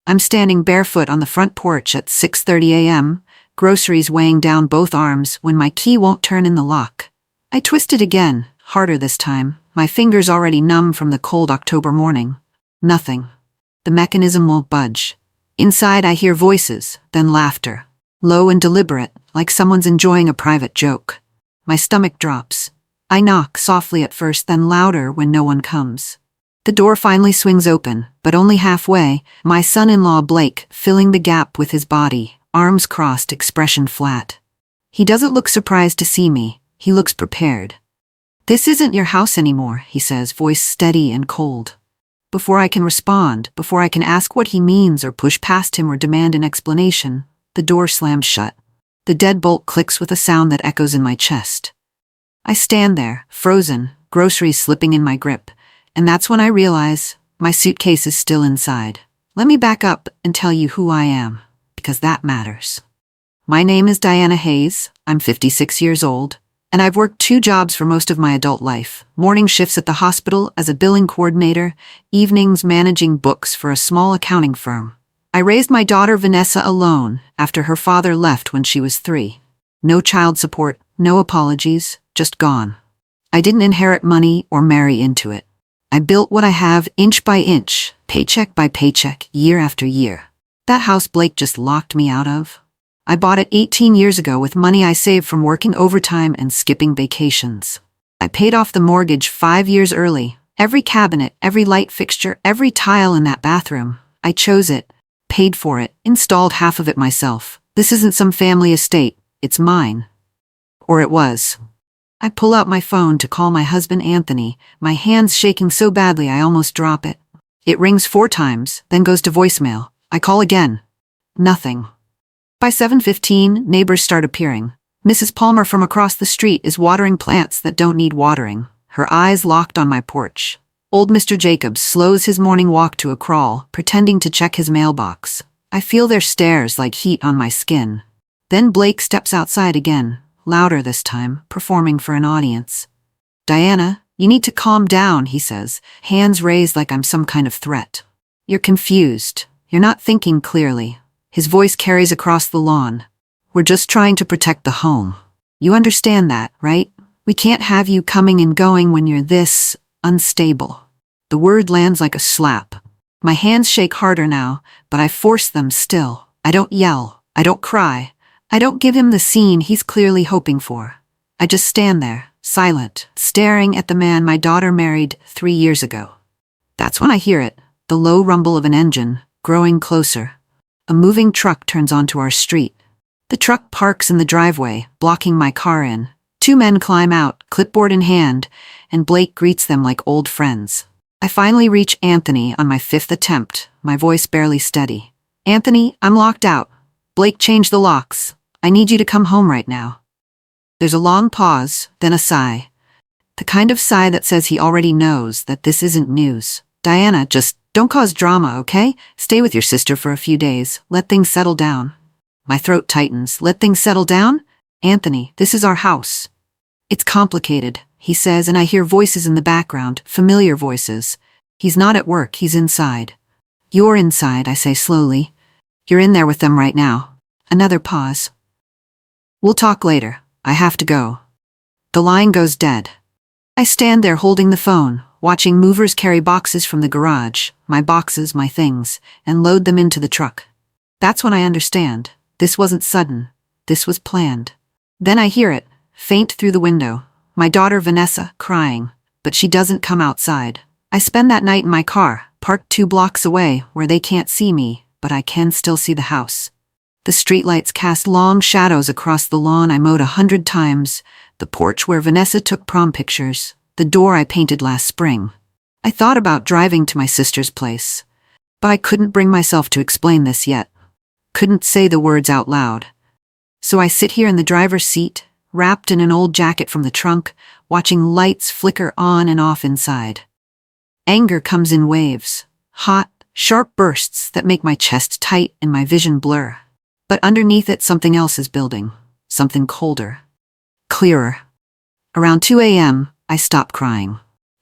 I'm standing barefoot on the front porch at 6:30 a.m., groceries weighing down both arms when my key won't turn in the lock. I twist it again, harder this time, my fingers already numb from the cold October morning. Nothing. The mechanism won't budge. Inside I hear voices, then laughter. Low and deliberate, like someone's enjoying a private joke. My stomach drops. I knock softly at first, then louder when no one comes. The door finally swings open, but only halfway, my son-in-law Blake filling the gap with his body, arms crossed, expression flat. He doesn't look surprised to see me, he looks prepared. "This isn't your house anymore," he says, voice steady and cold. Before I can respond, before I can ask what he means or push past him or demand an explanation, the door slams shut. The deadbolt clicks with a sound that echoes in my chest. I stand there, frozen, groceries slipping in my grip, and that's when I realize my suitcase is still inside. Let me back up and tell you who I am, because that matters. My name is Diana Hayes, I'm 56 years old, and I've worked 2 jobs for most of my adult life. Morning shifts at the hospital as a billing coordinator, evenings managing books for a small accounting firm. I raised my daughter Vanessa alone after her father left when she was 3. No child support, no apologies, just gone. I didn't inherit money or marry into it. I built what I have inch by inch, paycheck by paycheck, year after year. That house Blake just locked me out of. I bought it 18 years ago with money I saved from working overtime and skipping vacations. I paid off the mortgage 5 years early. Every cabinet, every light fixture, every tile in that bathroom. I chose it, paid for it, installed half of it myself. This isn't some family estate, it's mine. Or it was. I pull out my phone to call my husband Anthony, my hands shaking so badly I almost drop it. It rings 4 times, then goes to voicemail. I call again. Nothing. By 7:15, neighbors start appearing. Mrs. Palmer from across the street is watering plants that don't need watering, her eyes locked on my porch. Old Mr. Jacobs slows his morning walk to a crawl, pretending to check his mailbox. I feel their stares like heat on my skin. Then Blake steps outside again, louder this time, performing for an audience. "Diana, you need to calm down," he says, hands raised like I'm some kind of threat. "You're confused. You're not thinking clearly." His voice carries across the lawn. "We're just trying to protect the home. You understand that, right? We can't have you coming and going when you're this unstable." The word lands like a slap. My hands shake harder now, but I force them still. I don't yell. I don't cry. I don't give him the scene he's clearly hoping for. I just stand there, silent, staring at the man my daughter married 3 years ago. That's when I hear it, the low rumble of an engine, growing closer. A moving truck turns onto our street. The truck parks in the driveway, blocking my car in. 2 men climb out, clipboard in hand, and Blake greets them like old friends. I finally reach Anthony on my 5th attempt, my voice barely steady. "Anthony, I'm locked out. Blake changed the locks. I need you to come home right now." There's a long pause, then a sigh. The kind of sigh that says he already knows that this isn't news. "Diana, just don't cause drama, okay? Stay with your sister for a few days. Let things settle down." My throat tightens. "Let things settle down? Anthony, this is our house." "It's complicated," he says, and I hear voices in the background, familiar voices. He's not at work, he's inside. "You're inside," I say slowly. "You're in there with them right now." Another pause. "We'll talk later. I have to go." The line goes dead. I stand there holding the phone, watching movers carry boxes from the garage, my boxes, my things, and load them into the truck. That's when I understand. This wasn't sudden. This was planned. Then I hear it, faint through the window. My daughter Vanessa, crying, but she doesn't come outside. I spend that night in my car, parked 2 blocks away, where they can't see me, but I can still see the house. The streetlights cast long shadows across the lawn I mowed 100 times, the porch where Vanessa took prom pictures, the door I painted last spring. I thought about driving to my sister's place, but I couldn't bring myself to explain this yet. Couldn't say the words out loud. So I sit here in the driver's seat, wrapped in an old jacket from the trunk, watching lights flicker on and off inside. Anger comes in waves, hot, sharp bursts that make my chest tight and my vision blur. But underneath it, something else is building, something colder, clearer. Around 2 a.m., I stop crying.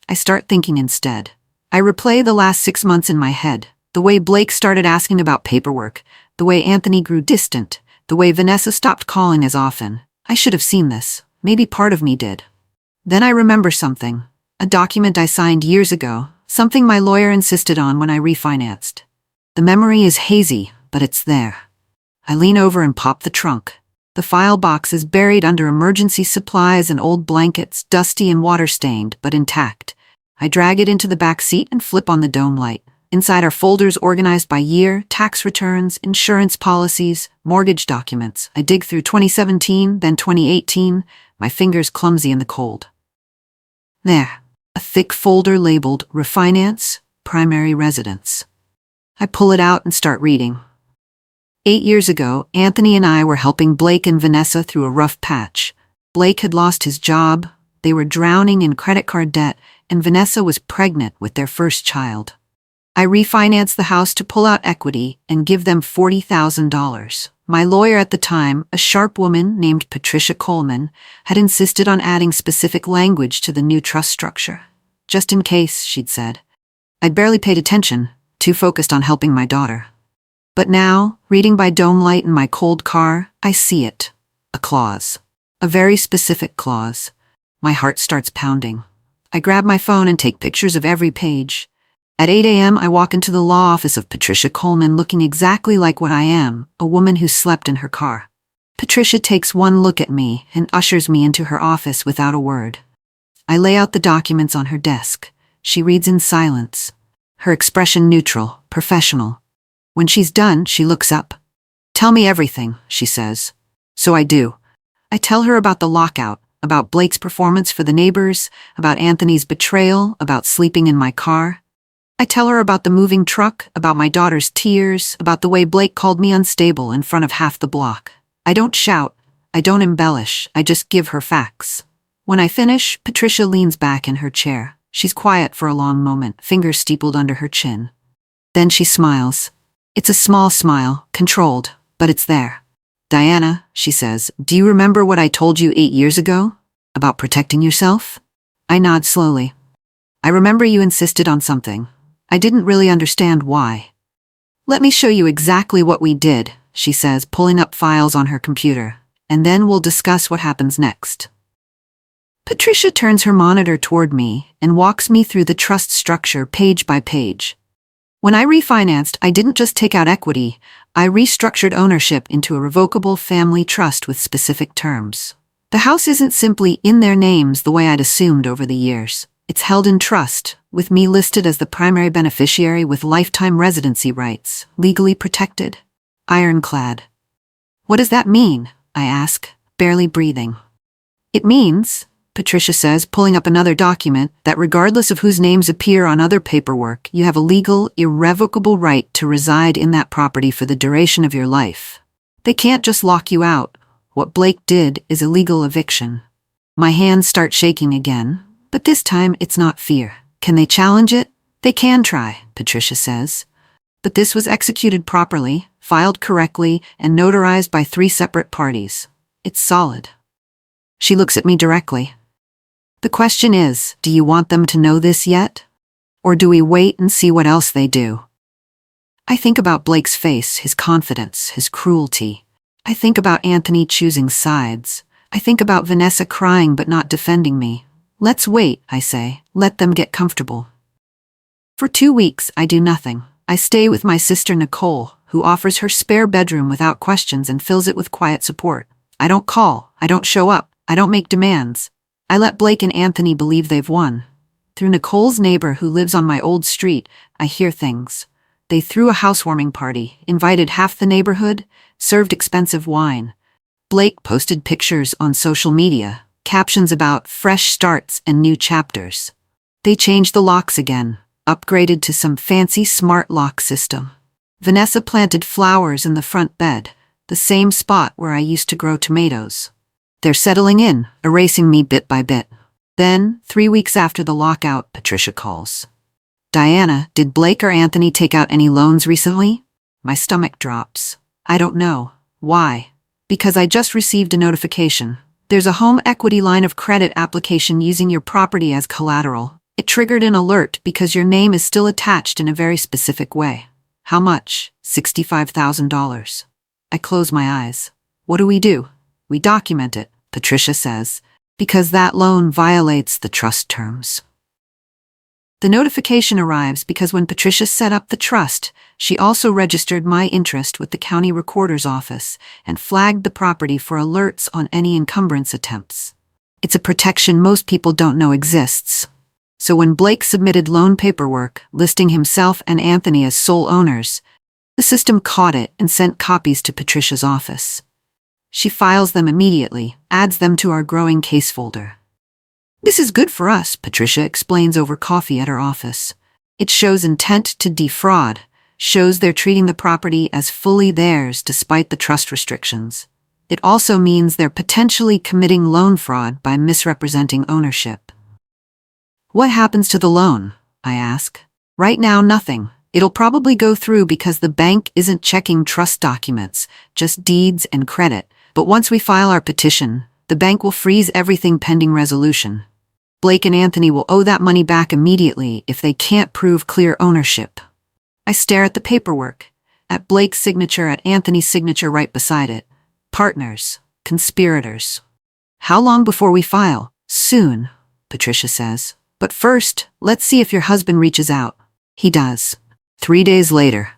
I start thinking instead. I replay the last 6 months in my head, The way Blake started asking about paperwork, the way Anthony grew distant, the way Vanessa stopped calling as often. I should have seen this. Maybe part of me did. Then I remember something. A document I signed years ago, something my lawyer insisted on when I refinanced. The memory is hazy, but it's there. I lean over and pop the trunk. The file box is buried under emergency supplies and old blankets, dusty and water-stained, but intact. I drag it into the back seat and flip on the dome light. Inside are folders organized by year, tax returns, insurance policies, mortgage documents. I dig through 2017, then 2018, my fingers clumsy in the cold. There, a thick folder labeled Refinance, Primary Residence. I pull it out and start reading. 8 years ago, Anthony and I were helping Blake and Vanessa through a rough patch. Blake had lost his job, they were drowning in credit card debt, and Vanessa was pregnant with their first child. I refinanced the house to pull out equity and give them $40,000. My lawyer at the time, a sharp woman named Patricia Coleman, had insisted on adding specific language to the new trust structure. Just in case, she'd said. I'd barely paid attention, too focused on helping my daughter. But now, reading by dome light in my cold car, I see it. A clause. A very specific clause. My heart starts pounding. I grab my phone and take pictures of every page. At 8 a.m., I walk into the law office of Patricia Coleman looking exactly like what I am, a woman who slept in her car. Patricia takes one look at me and ushers me into her office without a word. I lay out the documents on her desk. She reads in silence. Her expression neutral, professional. When she's done, she looks up. "Tell me everything," she says. So I do. I tell her about the lockout, about Blake's performance for the neighbors, about Anthony's betrayal, about sleeping in my car. I tell her about the moving truck, about my daughter's tears, about the way Blake called me unstable in front of half the block. I don't shout. I don't embellish. I just give her facts. When I finish, Patricia leans back in her chair. She's quiet for a long moment, fingers steepled under her chin. Then she smiles. It's a small smile, controlled, but it's there. "Diana," she says, "do you remember what I told you 8 years ago? About protecting yourself?" I nod slowly. "I remember you insisted on something. I didn't really understand why." "Let me show you exactly what we did," she says, pulling up files on her computer, "and then we'll discuss what happens next." Patricia turns her monitor toward me and walks me through the trust structure page by page. When I refinanced, I didn't just take out equity, I restructured ownership into a revocable family trust with specific terms. The house isn't simply in their names the way I'd assumed over the years. It's held in trust, with me listed as the primary beneficiary with lifetime residency rights, legally protected. Ironclad. "What does that mean?" I ask, barely breathing. "It means," Patricia says, pulling up another document, "that regardless of whose names appear on other paperwork, you have a legal, irrevocable right to reside in that property for the duration of your life. They can't just lock you out. What Blake did is illegal eviction." My hands start shaking again, but this time it's not fear. Can they challenge it? They can try, Patricia says. But this was executed properly, filed correctly, and notarized by 3 separate parties. It's solid. She looks at me directly. "The question is, do you want them to know this yet? Or do we wait and see what else they do?" I think about Blake's face, his confidence, his cruelty. I think about Anthony choosing sides. I think about Vanessa crying but not defending me. Let's wait, I say. Let them get comfortable. For 2 weeks, I do nothing. I stay with my sister Nicole, who offers her spare bedroom without questions and fills it with quiet support. I don't call. I don't show up. I don't make demands. I let Blake and Anthony believe they've won. Through Nicole's neighbor who lives on my old street, I hear things. They threw a housewarming party, invited half the neighborhood, served expensive wine. Blake posted pictures on social media, captions about fresh starts and new chapters. They changed the locks again, upgraded to some fancy smart lock system. Vanessa planted flowers in the front bed, the same spot where I used to grow tomatoes. They're settling in, erasing me bit by bit. Then, 3 weeks after the lockout, Patricia calls. "Diana, did Blake or Anthony take out any loans recently?" My stomach drops. I don't know. Why? Because I just received a notification. There's a home equity line of credit application using your property as collateral. It triggered an alert because your name is still attached in a very specific way. How much? $65,000. I close my eyes. What do? We document it, Patricia says, because that loan violates the trust terms. The notification arrives because when Patricia set up the trust, she also registered my interest with the county recorder's office and flagged the property for alerts on any encumbrance attempts. It's a protection most people don't know exists. So when Blake submitted loan paperwork listing himself and Anthony as sole owners, the system caught it and sent copies to Patricia's office. She files them immediately, adds them to our growing case folder. This is good for us, Patricia explains over coffee at her office. It shows intent to defraud, shows they're treating the property as fully theirs despite the trust restrictions. It also means they're potentially committing loan fraud by misrepresenting ownership. What happens to the loan? I ask. Right now, nothing. It'll probably go through because the bank isn't checking trust documents, just deeds and credit. But once we file our petition, the bank will freeze everything pending resolution. Blake and Anthony will owe that money back immediately if they can't prove clear ownership. I stare at the paperwork, at Blake's signature, at Anthony's signature right beside it. Partners, conspirators. How long before we file? Soon, Patricia says. But first, let's see if your husband reaches out. He does. 3 days later.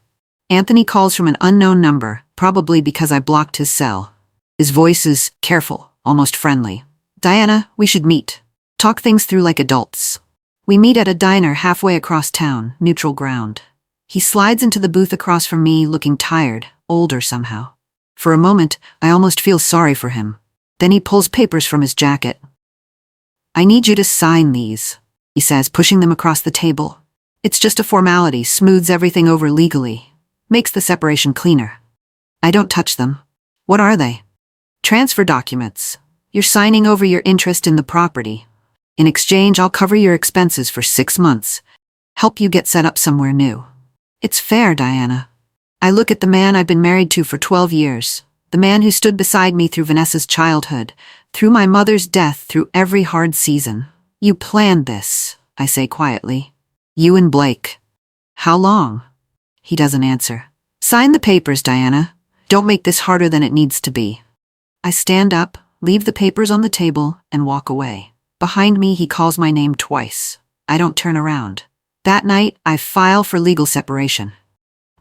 Anthony calls from an unknown number, probably because I blocked his cell. His voice is careful, almost friendly. Diana, we should meet. Talk things through like adults. We meet at a diner halfway across town, neutral ground. He slides into the booth across from me, looking tired, older somehow. For a moment, I almost feel sorry for him. Then he pulls papers from his jacket. I need you to sign these, he says, pushing them across the table. It's just a formality, smooths everything over legally. Makes the separation cleaner. I don't touch them. What are they? Transfer documents. You're signing over your interest in the property. In exchange, I'll cover your expenses for 6 months. Help you get set up somewhere new. It's fair, Diana. I look at the man I've been married to for 12 years. The man who stood beside me through Vanessa's childhood, through my mother's death, through every hard season. You planned this, I say quietly. You and Blake. How long? He doesn't answer. Sign the papers, Diana. Don't make this harder than it needs to be. I stand up, leave the papers on the table, and walk away. Behind me, he calls my name twice. I don't turn around. That night, I file for legal separation.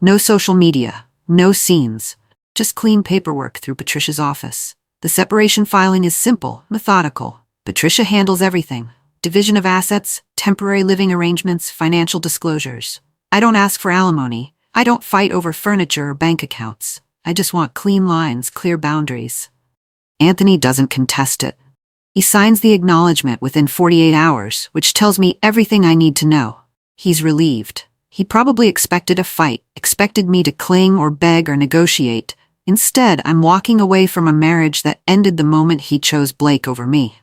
No social media, no scenes, just clean paperwork through Patricia's office. The separation filing is simple, methodical. Patricia handles everything. Division of assets, temporary living arrangements, financial disclosures. I don't ask for alimony. I don't fight over furniture or bank accounts. I just want clean lines, clear boundaries. Anthony doesn't contest it. He signs the acknowledgement within 48 hours, which tells me everything I need to know. He's relieved. He probably expected a fight, expected me to cling or beg or negotiate. Instead, I'm walking away from a marriage that ended the moment he chose Blake over me.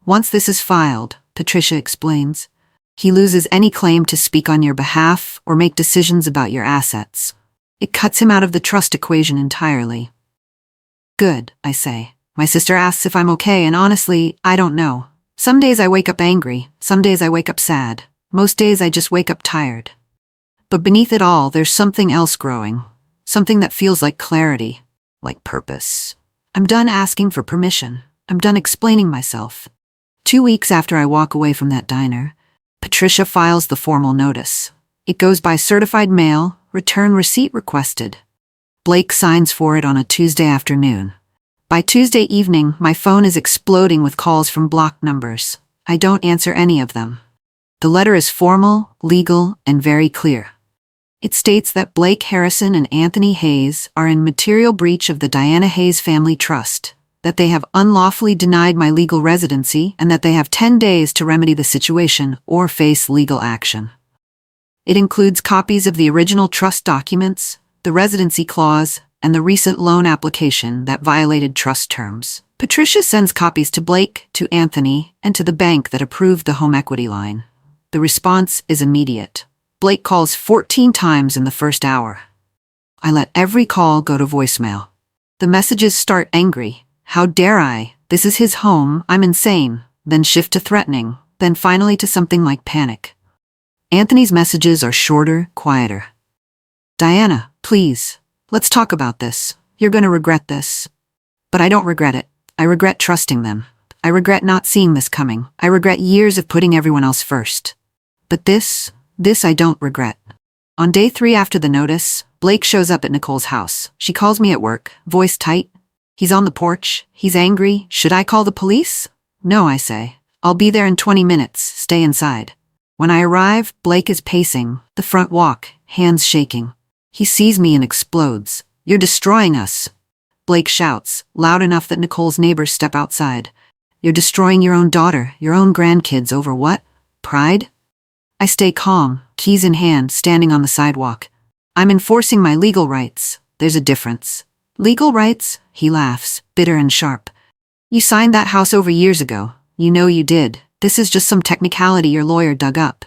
Once this is filed, Patricia explains, he loses any claim to speak on your behalf or make decisions about your assets. It cuts him out of the trust equation entirely. Good, I say. My sister asks if I'm okay, and honestly, I don't know. Some days I wake up angry, some days I wake up sad. Most days I just wake up tired. But beneath it all, there's something else growing. Something that feels like clarity, like purpose. I'm done asking for permission. I'm done explaining myself. 2 weeks after I walk away from that diner, Patricia files the formal notice. It goes by certified mail, return receipt requested. Blake signs for it on a Tuesday afternoon. By Tuesday evening, my phone is exploding with calls from blocked numbers. I don't answer any of them. The letter is formal, legal, and very clear. It states that Blake Harrison and Anthony Hayes are in material breach of the Diana Hayes Family Trust, that they have unlawfully denied my legal residency, and that they have 10 days to remedy the situation or face legal action. It includes copies of the original trust documents, the residency clause, and the recent loan application that violated trust terms. Patricia sends copies to Blake, to Anthony, and to the bank that approved the home equity line. The response is immediate. Blake calls 14 times in the first hour. I let every call go to voicemail. The messages start angry. How dare I? This is his home. I'm insane. Then shift to threatening. Then finally to something like panic. Anthony's messages are shorter, quieter. Diana, please. Let's talk about this. You're gonna regret this. But I don't regret it. I regret trusting them. I regret not seeing this coming. I regret years of putting everyone else first. But this I don't regret. On day 3 after the notice, Blake shows up at Nicole's house. She calls me at work, voice tight. He's on the porch. He's angry. Should I call the police? No, I say. I'll be there in 20 minutes. Stay inside. When I arrive, Blake is pacing the front walk, hands shaking. He sees me and explodes. You're destroying us. Blake shouts, loud enough that Nicole's neighbors step outside. You're destroying your own daughter, your own grandkids over what? Pride? I stay calm, keys in hand, standing on the sidewalk. I'm enforcing my legal rights. There's a difference. Legal rights? He laughs, bitter and sharp. You signed that house over years ago. You know you did. This is just some technicality your lawyer dug up.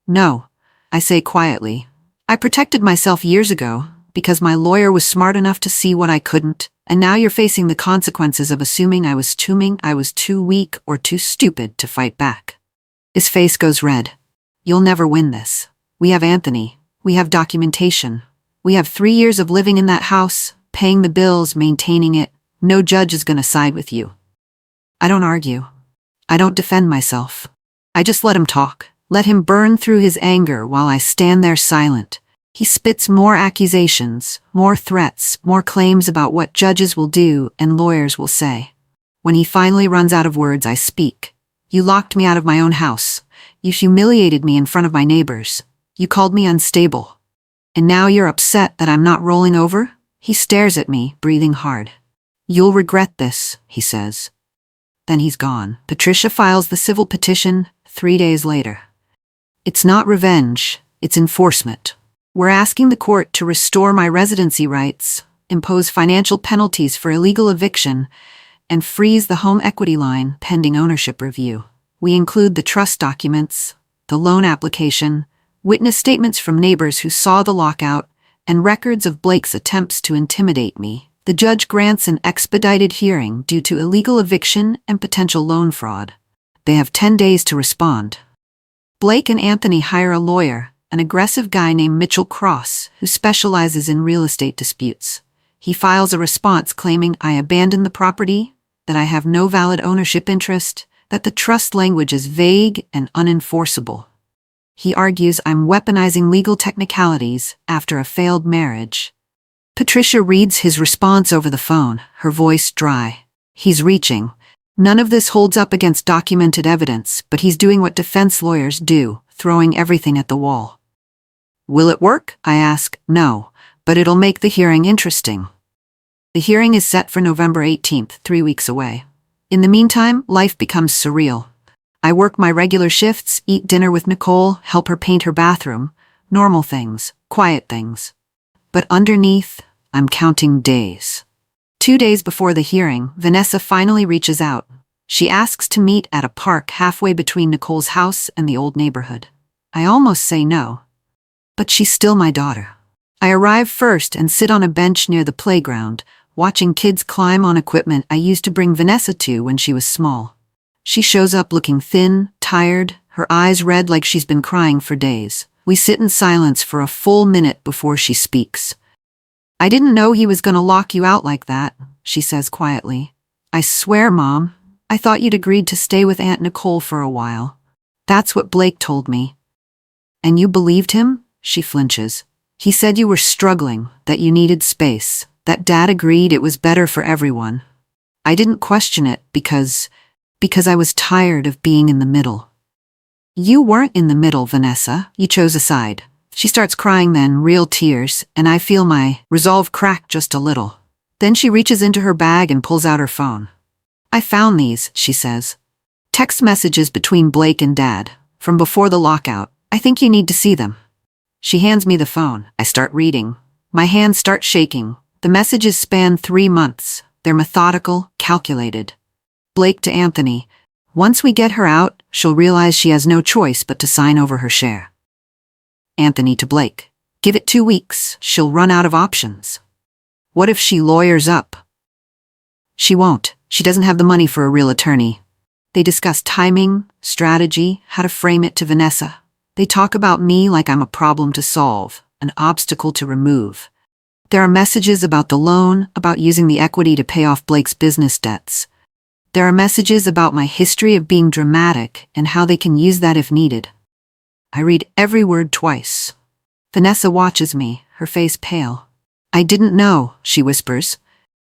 No, I say quietly. I protected myself years ago because my lawyer was smart enough to see what I couldn't, and now you're facing the consequences of assuming I was too weak or too stupid to fight back. His face goes red. You'll never win this. We have Anthony. We have documentation. We have 3 years of living in that house, paying the bills, maintaining it. No judge is gonna side with you. I don't argue. I don't defend myself. I just let him talk. Let him burn through his anger while I stand there silent. He spits more accusations, more threats, more claims about what judges will do and lawyers will say. When he finally runs out of words, I speak. You locked me out of my own house. You humiliated me in front of my neighbors. You called me unstable. And now you're upset that I'm not rolling over? He stares at me, breathing hard. You'll regret this, he says. Then he's gone. Patricia files the civil petition 3 days later. It's not revenge, it's enforcement. We're asking the court to restore my residency rights, impose financial penalties for illegal eviction, and freeze the home equity line pending ownership review. We include the trust documents, the loan application, witness statements from neighbors who saw the lockout, and records of Blake's attempts to intimidate me. The judge grants an expedited hearing due to illegal eviction and potential loan fraud. They have 10 days to respond. Blake and Anthony hire a lawyer, an aggressive guy named Mitchell Cross, who specializes in real estate disputes. He files a response claiming I abandoned the property, that I have no valid ownership interest, that the trust language is vague and unenforceable. He argues I'm weaponizing legal technicalities after a failed marriage. Patricia reads his response over the phone, her voice dry. He's reaching. None of this holds up against documented evidence, but he's doing what defense lawyers do, throwing everything at the wall. Will it work? I ask. No, but it'll make the hearing interesting. The hearing is set for November 18th, 3 weeks away. In the meantime, life becomes surreal. I work my regular shifts, eat dinner with Nicole, help her paint her bathroom. Normal things, quiet things. But underneath, I'm counting days. 2 days before the hearing, Vanessa finally reaches out. She asks to meet at a park halfway between Nicole's house and the old neighborhood. I almost say no. But she's still my daughter. I arrive first and sit on a bench near the playground, watching kids climb on equipment I used to bring Vanessa to when she was small. She shows up looking thin, tired, her eyes red like she's been crying for days. We sit in silence for a full minute before she speaks. I didn't know he was gonna lock you out like that, she says quietly. I swear, Mom, I thought you'd agreed to stay with Aunt Nicole for a while. That's what Blake told me. And you believed him? She flinches. He said you were struggling, that you needed space, that Dad agreed it was better for everyone. I didn't question it because I was tired of being in the middle. You weren't in the middle, Vanessa. You chose a side. She starts crying then, real tears, and I feel my resolve crack just a little. Then she reaches into her bag and pulls out her phone. I found these, she says. Text messages between Blake and Dad, from before the lockout. I think you need to see them. She hands me the phone. I start reading. My hands start shaking. The messages span 3 months. They're methodical, calculated. Blake to Anthony. Once we get her out, she'll realize she has no choice but to sign over her share. Anthony to Blake. Give it 2 weeks. She'll run out of options. What if she lawyers up? She won't. She doesn't have the money for a real attorney. They discuss timing, strategy, how to frame it to Vanessa. They talk about me like I'm a problem to solve. an obstacle to remove. There are messages about the loan, about using the equity to pay off Blake's business debts. There are messages about my history of being dramatic and how they can use that if needed. I read every word twice. Vanessa watches me, her face pale. "I didn't know," she whispers.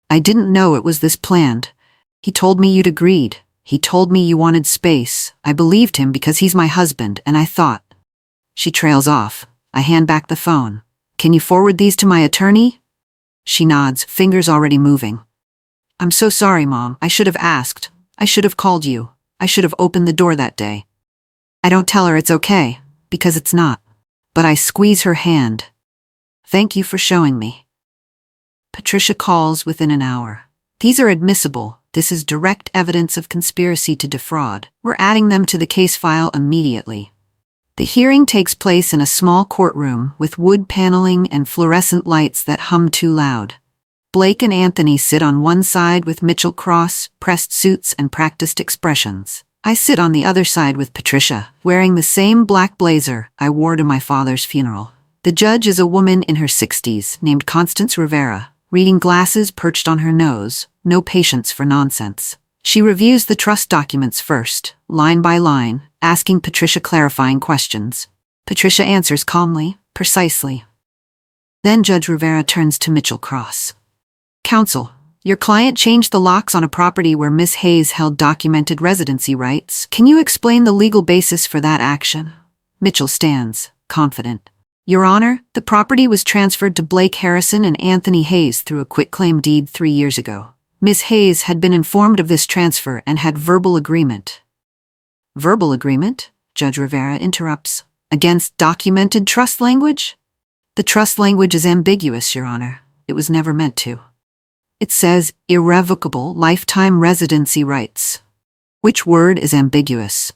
"I didn't know it was this planned. He told me you'd agreed. He told me you wanted space. I believed him because he's my husband, and I thought." She trails off. I hand back the phone. "Can you forward these to my attorney?" She nods, fingers already moving. "I'm so sorry, Mom. I should have asked. I should have called you. I should have opened the door that day." I don't tell her it's okay, because it's not. But I squeeze her hand. "Thank you for showing me." Patricia calls within an hour. "These are admissible. This is direct evidence of conspiracy to defraud. We're adding them to the case file immediately." The hearing takes place in a small courtroom with wood paneling and fluorescent lights that hum too loud. Blake and Anthony sit on one side with Mitchell Cross, pressed suits and practiced expressions. I sit on the other side with Patricia, wearing the same black blazer I wore to my father's funeral. The judge is a woman in her 60s named Constance Rivera, reading glasses perched on her nose, no patience for nonsense. She reviews the trust documents first, line by line, asking Patricia clarifying questions. Patricia answers calmly, precisely. Then Judge Rivera turns to Mitchell Cross. "Counsel, your client changed the locks on a property where Miss Hayes held documented residency rights. Can you explain the legal basis for that action?" Mitchell stands, confident. "Your Honor, the property was transferred to Blake Harrison and Anthony Hayes through a quitclaim deed 3 years ago. Miss Hayes had been informed of this transfer and had verbal agreement." "Verbal agreement?" Judge Rivera interrupts. "Against documented trust language?" "The trust language is ambiguous, Your Honor. It was never meant to. It says irrevocable lifetime residency rights." "Which word is ambiguous?"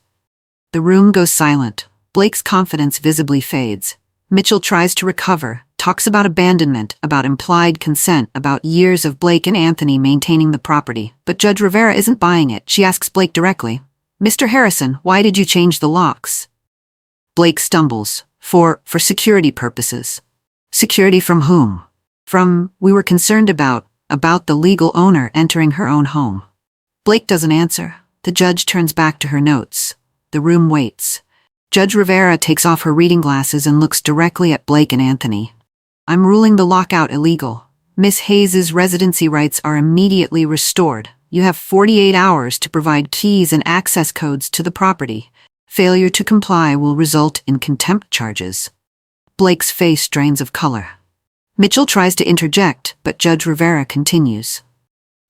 The room goes silent. Blake's confidence visibly fades. Mitchell tries to recover, talks about abandonment, about implied consent, about years of Blake and Anthony maintaining the property. But Judge Rivera isn't buying it. She asks Blake directly, "Mr. Harrison, why did you change the locks?" Blake stumbles. For security purposes." "Security from whom?" We were concerned about the legal owner entering her own home." Blake doesn't answer. The judge turns back to her notes. The room waits. Judge Rivera takes off her reading glasses and looks directly at Blake and Anthony. "I'm ruling the lockout illegal. Miss Hayes's residency rights are immediately restored. You have 48 hours to provide keys and access codes to the property. Failure to comply will result in contempt charges." Blake's face drains of color. Mitchell tries to interject, but Judge Rivera continues.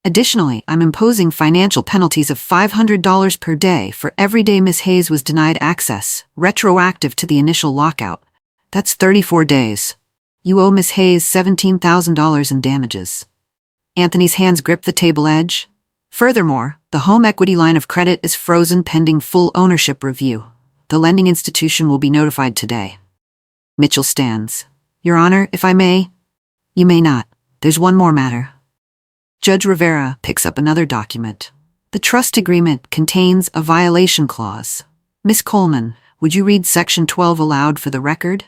"Additionally, I'm imposing financial penalties of $500 per day for every day Miss Hayes was denied access, retroactive to the initial lockout. That's 34 days. You owe Miss Hayes $17,000 in damages." Anthony's hands grip the table edge. "Furthermore, the home equity line of credit is frozen pending full ownership review. The lending institution will be notified today." Mitchell stands. "Your Honor, if I may?" "You may not. There's one more matter." Judge Rivera picks up another document. The trust agreement contains a violation clause. "Miss Coleman, would you read Section 12 aloud for the record?"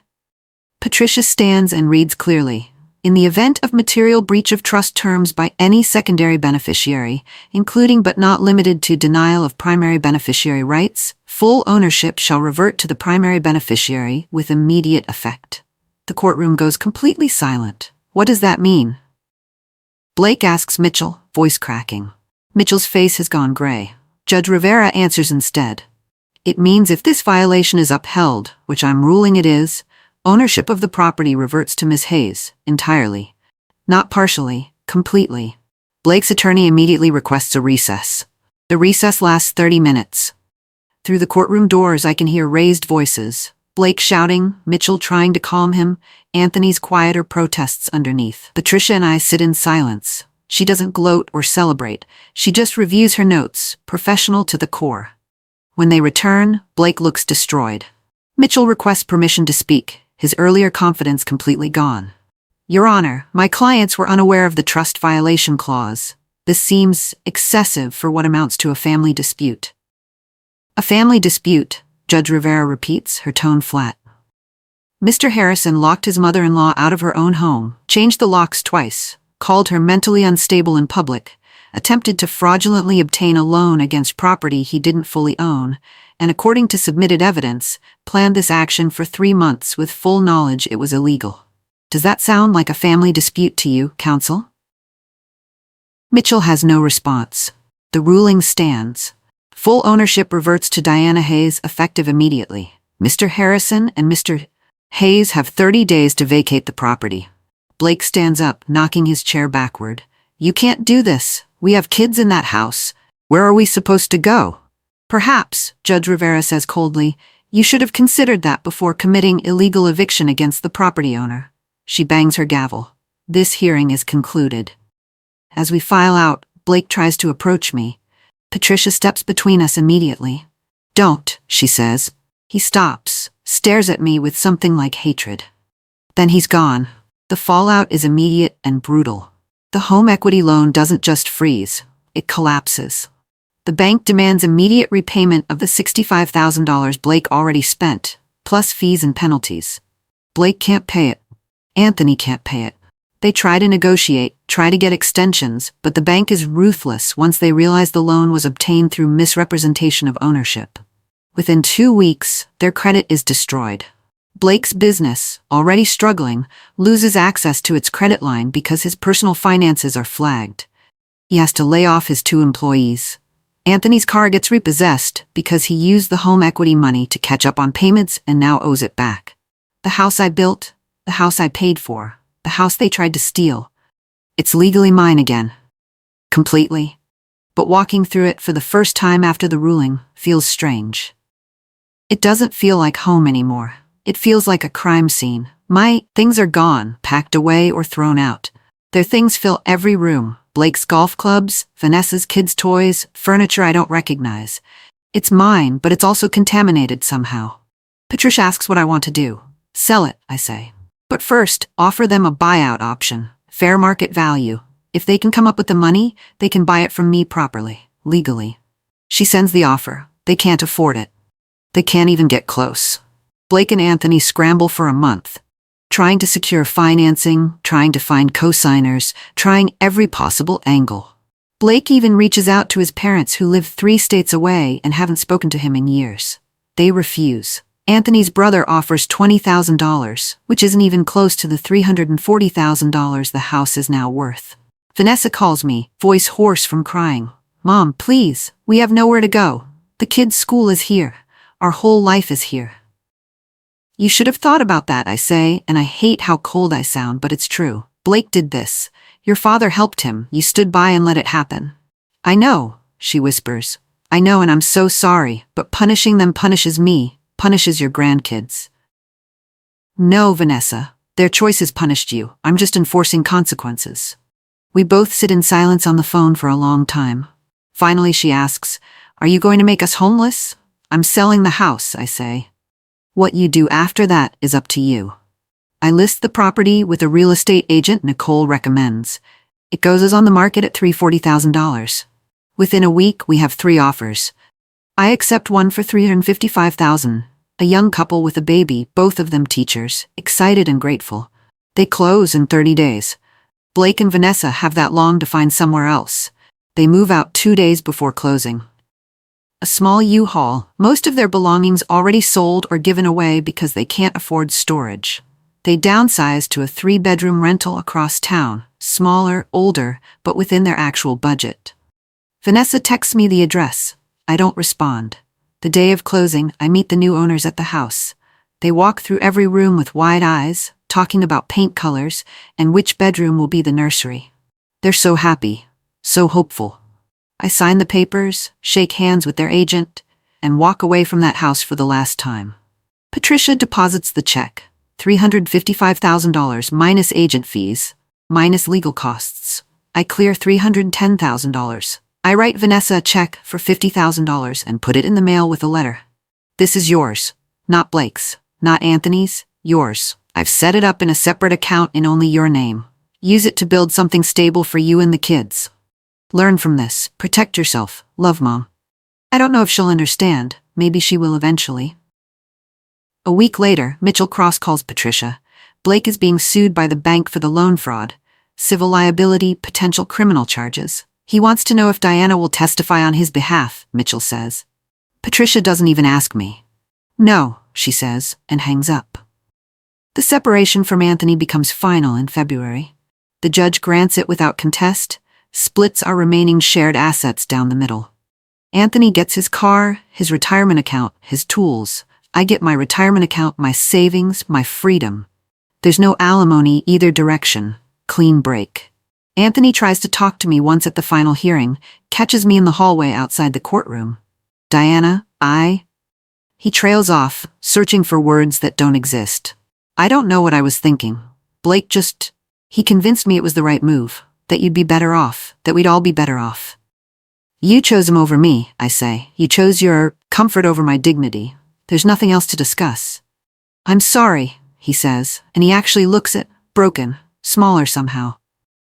Patricia stands and reads clearly. "In the event of material breach of trust terms by any secondary beneficiary, including but not limited to denial of primary beneficiary rights, full ownership shall revert to the primary beneficiary with immediate effect." The courtroom goes completely silent. What does that mean? Blake asks Mitchell, voice cracking. Mitchell's face has gone gray. Judge Rivera answers instead. "It means if this violation is upheld, which I'm ruling it is, ownership of the property reverts to Miss Hayes, entirely. Not partially, completely." Blake's attorney immediately requests a recess. The recess lasts 30 minutes. Through the courtroom doors I can hear raised voices. Blake shouting, Mitchell trying to calm him, Anthony's quieter protests underneath. Patricia and I sit in silence. She doesn't gloat or celebrate. She just reviews her notes, professional to the core. When they return, Blake looks destroyed. Mitchell requests permission to speak, his earlier confidence completely gone. "Your Honor, my clients were unaware of the trust violation clause. This seems excessive for what amounts to a family dispute." "A family dispute," Judge Rivera repeats, her tone flat. Mr. Harrison locked his mother-in-law out of her own home, changed the locks twice, called her mentally unstable in public, attempted to fraudulently obtain a loan against property he didn't fully own, and according to submitted evidence, planned this action for 3 months with full knowledge it was illegal. Does that sound like a family dispute to you, counsel? Mitchell has no response. The ruling stands. Full ownership reverts to Diana Hayes effective immediately. Mr. Harrison and Mr. Hayes have 30 days to vacate the property. Blake stands up, knocking his chair backward. You can't do this. We have kids in that house. Where are we supposed to go? Perhaps, Judge Rivera says coldly, you should have considered that before committing illegal eviction against the property owner. She bangs her gavel. This hearing is concluded. As we file out, Blake tries to approach me. Patricia steps between us immediately. Don't, she says. He stops, stares at me with something like hatred. Then he's gone. The fallout is immediate and brutal. The home equity loan doesn't just freeze, it collapses. The bank demands immediate repayment of the $65,000 Blake already spent, plus fees and penalties. Blake can't pay it. Anthony can't pay it. They try to negotiate, try to get extensions, but the bank is ruthless once they realize the loan was obtained through misrepresentation of ownership. Within 2 weeks, their credit is destroyed. Blake's business, already struggling, loses access to its credit line because his personal finances are flagged. He has to lay off his 2 employees. Anthony's car gets repossessed because he used the home equity money to catch up on payments and now owes it back. The house I built, the house I paid for, the house they tried to steal. It's legally mine again. Completely. But walking through it for the first time after the ruling feels strange. It doesn't feel like home anymore. It feels like a crime scene. My things are gone, packed away or thrown out. Their things fill every room. Blake's golf clubs, Vanessa's kids' toys, furniture I don't recognize. It's mine, but it's also contaminated somehow. Patricia asks what I want to do. Sell it, I say. But first, offer them a buyout option. Fair market value. If they can come up with the money, they can buy it from me properly, legally. She sends the offer. They can't afford it. They can't even get close. Blake and Anthony scramble for a month, trying to secure financing, trying to find co-signers, trying every possible angle. Blake even reaches out to his parents who live 3 states away and haven't spoken to him in years. They refuse. Anthony's brother offers $20,000, which isn't even close to the $340,000 the house is now worth. Vanessa calls me, voice hoarse from crying. Mom, please, we have nowhere to go. The kids' school is here. Our whole life is here. You should have thought about that, I say, and I hate how cold I sound, but it's true. Blake did this. Your father helped him. You stood by and let it happen. I know, she whispers. I know, and I'm so sorry, but punishing them punishes me, punishes your grandkids. No, Vanessa. Their choices punished you. I'm just enforcing consequences. We both sit in silence on the phone for a long time. Finally, she asks, Are you going to make us homeless? I'm selling the house, I say. What you do after that is up to you. I list the property with a real estate agent Nicole recommends. It goes on the market at $340,000. Within a week, we have 3 offers. I accept one for $355,000. A young couple with a baby, both of them teachers, excited and grateful. They close in 30 days. Blake and Vanessa have that long to find somewhere else. They move out 2 days before closing. A small U-Haul, most of their belongings already sold or given away because they can't afford storage. They downsize to a 3-bedroom rental across town, smaller, older, but within their actual budget. Vanessa texts me the address. I don't respond. The day of closing, I meet the new owners at the house. They walk through every room with wide eyes, talking about paint colors and which bedroom will be the nursery. They're so happy, so hopeful. I sign the papers, shake hands with their agent, and walk away from that house for the last time. Patricia deposits the check, $355,000 minus agent fees, minus legal costs. I clear $310,000. I write Vanessa a check for $50,000 and put it in the mail with a letter. This is yours, not Blake's, not Anthony's, yours. I've set it up in a separate account in only your name. Use it to build something stable for you and the kids. Learn from this. Protect yourself. Love, Mom. I don't know if she'll understand. Maybe she will eventually. A week later, Mitchell Cross calls Patricia. Blake is being sued by the bank for the loan fraud, civil liability, potential criminal charges. He wants to know if Diana will testify on his behalf, Mitchell says. Patricia doesn't even ask me. No, she says, and hangs up. The separation from Anthony becomes final in February. The judge grants it without contest, splits our remaining shared assets down the middle. Anthony gets his car, his retirement account, his tools. I get my retirement account, my savings, my freedom. There's no alimony either direction. Clean break. Anthony tries to talk to me once at the final hearing, catches me in the hallway outside the courtroom. Diana, He trails off, searching for words that don't exist. I don't know what I was thinking. Blake he convinced me it was the right move, that you'd be better off, that we'd all be better off. You chose him over me, I say. You chose your comfort over my dignity. There's nothing else to discuss. I'm sorry, he says, and he actually looks broken, smaller somehow.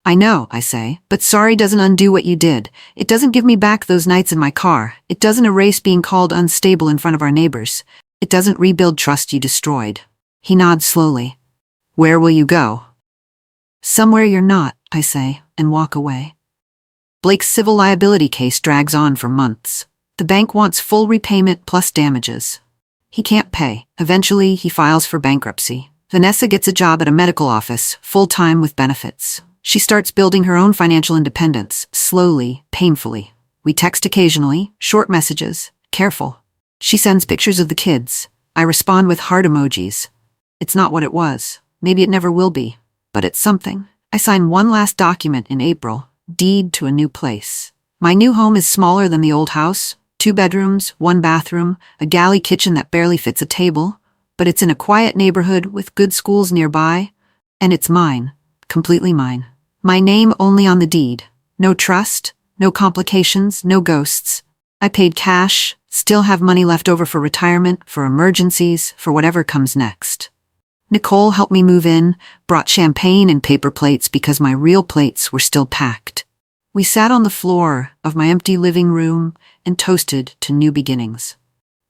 I know, I say, but sorry doesn't undo what you did. It doesn't give me back those nights in my car. It doesn't erase being called unstable in front of our neighbors. It doesn't rebuild trust you destroyed. He nods slowly. Where will you go? Somewhere you're not, I say, and walk away. Blake's civil liability case drags on for months. The bank wants full repayment plus damages. He can't pay. Eventually, he files for bankruptcy. Vanessa gets a job at a medical office, full-time with benefits. She starts building her own financial independence, slowly, painfully. We text occasionally, short messages, careful. She sends pictures of the kids. I respond with heart emojis. It's not what it was. Maybe it never will be. But it's something. I sign one last document in April, deed to a new place. My new home is smaller than the old house, 2 bedrooms, 1 bathroom, a galley kitchen that barely fits a table, but it's in a quiet neighborhood with good schools nearby, and it's mine, completely mine. My name only on the deed. No trust, no complications, no ghosts. I paid cash, still have money left over for retirement, for emergencies, for whatever comes next. Nicole helped me move in, brought champagne and paper plates because my real plates were still packed. We sat on the floor of my empty living room and toasted to new beginnings.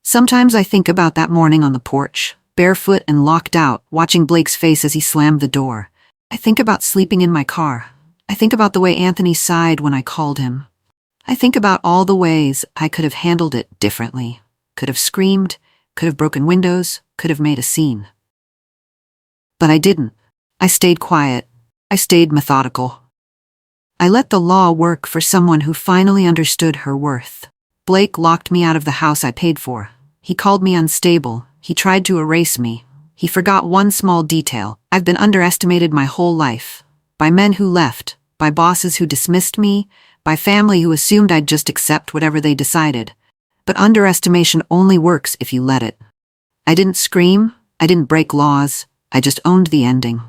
Sometimes I think about that morning on the porch, barefoot and locked out, watching Blake's face as he slammed the door. I think about sleeping in my car. I think about the way Anthony sighed when I called him. I think about all the ways I could have handled it differently. Could have screamed, could have broken windows, could have made a scene. But I didn't. I stayed quiet. I stayed methodical. I let the law work for someone who finally understood her worth. Blake locked me out of the house I paid for. He called me unstable. He tried to erase me. He forgot one small detail. I've been underestimated my whole life. By men who left, by bosses who dismissed me, by family who assumed I'd just accept whatever they decided. But underestimation only works if you let it. I didn't scream. I didn't break laws. I just owned the ending.